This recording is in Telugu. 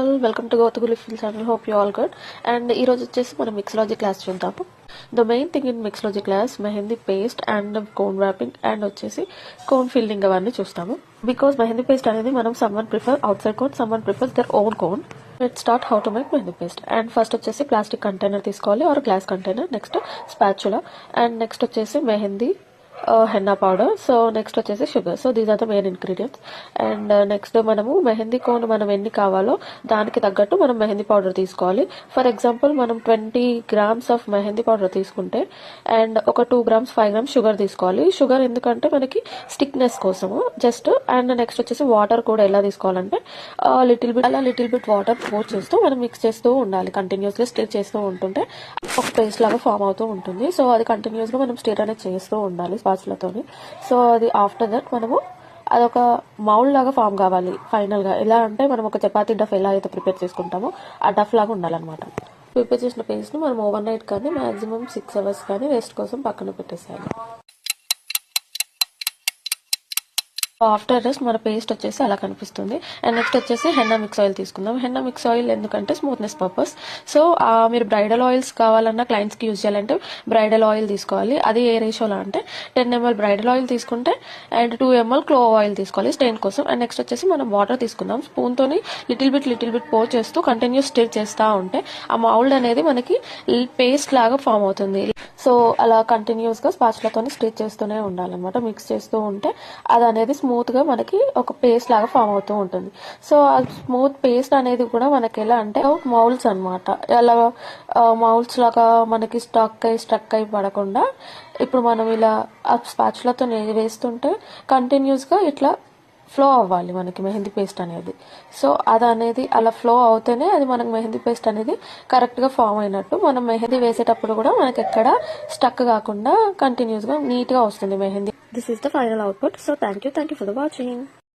ఆల్, వెల్కమ్ టు గౌతగులి ఫిల్ channel. Hope you all good. And ఈ రోజు వచ్చేసి మనం మిక్స్లాజీ క్లాస్ చూద్దాము. The main thing in mixology class mehndi paste and cone wrapping and వచ్చేసి కోన్ ఫిల్లింగ్ అవన్నీ చూస్తాము. బికాస్ మెహందీ పేస్ట్ అనేది మనం someone prefer outside cone, someone prefers their own cone. Let's start how to make mehndi paste. And first వచ్చేసి ప్లాస్టిక్ కంటైనర్ తీసుకోవాలి or glass container. Next spatula and next వచ్చేసి mehndi henna powder. So next వచ్చేసి sugar. So these are the main ingredients. And next మనము మెహందీ కోన్ మనం ఎన్ని కావాలో దానికి తగ్గట్టు మనం మెహందీ పౌడర్ తీసుకోవాలి. ఫర్ ఎగ్జాంపుల్ మనం 20 grams ఆఫ్ మెహందీ పౌడర్ తీసుకుంటే అండ్ ఒక 2 grams 5 grams షుగర్ తీసుకోవాలి. షుగర్ ఎందుకంటే మనకి స్టిక్నెస్ కోసము జస్ట్. అండ్ నెక్స్ట్ వచ్చేసి వాటర్ కూడా ఎలా తీసుకోవాలంటే లిటిల్ బిట్ వాటర్ పోర్ చేస్తూ మనం మిక్స్ చేస్తూ ఉండాలి. కంటిన్యూస్గా స్టిర్ చేస్తూ ఉంటుంటే ఒక పేస్ట్ లాగా ఫామ్ అవుతూ ఉంటుంది. సో అది కంటిన్యూస్గా మనం స్టిర్ అనేది చేస్తూ ఉండాలి స్పాచులతోని. సో అది ఆఫ్టర్ దట్ మనము అదొక మౌల్డ్ లాగా ఫామ్ కావాలి ఫైనల్ గా. ఎలా అంటే మనం ఒక చపాతీ డఫ్ ఎలా అయితే ప్రిపేర్ చేసుకుంటామో ఆ డఫ్ లాగా ఉండాలన్నమాట. ప్రిపేర్ చేసిన పేస్ట్ ను మనం ఓవర్ నైట్ కానీ మాక్సిమం 6 hours కానీ రెస్ట్ కోసం పక్కన పెట్టేసేయాలి. ఆఫ్టర్ రెస్ట్ మన పేస్ట్ వచ్చేసి అలా కనిపిస్తుంది. అండ్ నెక్స్ట్ వచ్చేసి హెన్నా మిక్స్ ఆయిల్ తీసుకుందాం. హెన్నా మిక్స్ ఆయిల్ ఎందుకంటే స్మూత్నెస్ పర్పస్. సో మీరు బ్రైడల్ ఆయిల్స్ కావాలన్నా క్లయింట్స్ కి యూజ్ చేయాలంటే బ్రైడల్ ఆయిల్ తీసుకోవాలి. అది ఏ రేషియోలో అంటే 10 ml బ్రైడల్ ఆయిల్ తీసుకుంటే అండ్ 2 ml క్లోవ్ ఆయిల్ తీసుకోవాలి స్టెయిన్ కోసం. అండ్ నెక్స్ట్ వచ్చేసి మనం వాటర్ తీసుకుందాం. స్పూన్ తోని లిటిల్ బిట్ పోర్ చేస్తూ కంటిన్యూస్ స్టిర్ చేస్తూ ఉంటే ఆ మౌల్డ్ అనేది మనకి పేస్ట్ లాగా ఫామ్ అవుతుంది. సో అలా కంటిన్యూస్ గా స్పాచులతో స్టిచ్ చేస్తూనే ఉండాలన్నమాట. మిక్స్ చేస్తూ ఉంటే అది అనేది స్మూత్ గా మనకి ఒక పేస్ట్ లాగా ఫామ్ అవుతూ ఉంటుంది. సో ఆ స్మూత్ పేస్ట్ అనేది కూడా మనకి ఎలా అంటే మౌల్డ్స్ అనమాట. అలా మౌల్డ్స్ లాగా మనకి స్టక్ అయి పడకుండా ఇప్పుడు మనం ఇలా ఆ స్పాచులతో వేస్తుంటే కంటిన్యూస్ గా ఇట్లా ఫ్లో అవ్వాలి మనకి మెహందీ పేస్ట్ అనేది. సో అది అనేది అలా ఫ్లో అవుతేనే అది మనకి మెహందీ పేస్ట్ అనేది కరెక్ట్ గా ఫామ్ అయినట్టు. మనం మెహందీ వేసేటప్పుడు కూడా మనకి ఎక్కడ స్టక్ కాకుండా కంటిన్యూస్ గా నీట్ గా వస్తుంది mehndi. This is the final output. So thank you for the watching.